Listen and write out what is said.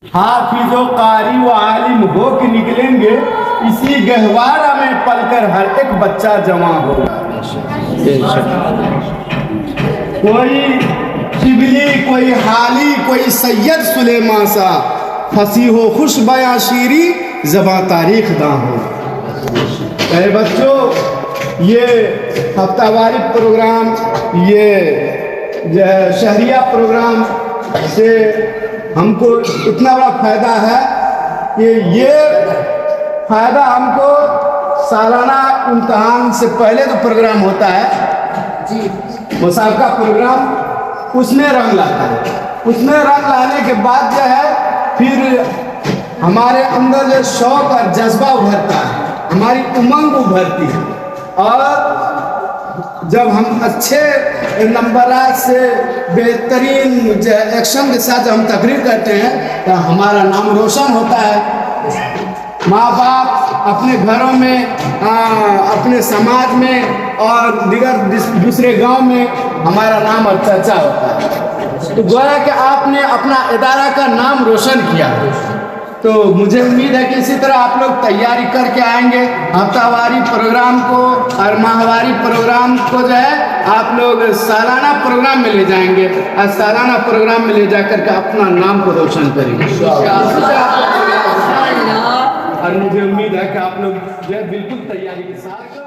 हाफिजो कारी व आलिम हो के निकलेंगे, इसी गहवारा में पलकर हर एक बच्चा जमा होगा। कोई शिबली, कोई हाली, कोई सैयद सुलेमा सा, फंसी हो खुश बयां शीरी, ज़बां तारीख दा हो। अरे बच्चों, ये हफ्तावारी प्रोग्राम, ये शहरिया प्रोग्राम से हमको इतना बड़ा फायदा है कि ये फायदा हमको सालाना इम्तहान से पहले जो प्रोग्राम होता है जी, मुसाबका प्रोग्राम, उसमें रंग लाता है। उसमें रंग लाने के बाद जो है फिर हमारे अंदर जो शौक और जज्बा उभरता है, हमारी उमंग उभरती है, और जब हम अच्छे नंबरात से बेहतरीन एक्शन के साथ हम तकरीर करते हैं तो हमारा नाम रोशन होता है। माँ बाप अपने घरों में, अपने समाज में और दीगर दूसरे गांव में हमारा नाम और चर्चा होता है। तो गोया कि आपने अपना इदारा का नाम रोशन किया। तो मुझे उम्मीद है कि इसी तरह आप लोग तैयारी करके आएंगे हफ्तावारी प्रोग्राम को, और माहवारी प्रोग्राम को जो है आप लोग सालाना प्रोग्राम में ले जाएंगे, और सालाना प्रोग्राम में ले जाकर के अपना नाम को रोशन करेंगे। और मुझे उम्मीद है कि आप लोग जो है बिल्कुल तैयारी के साथ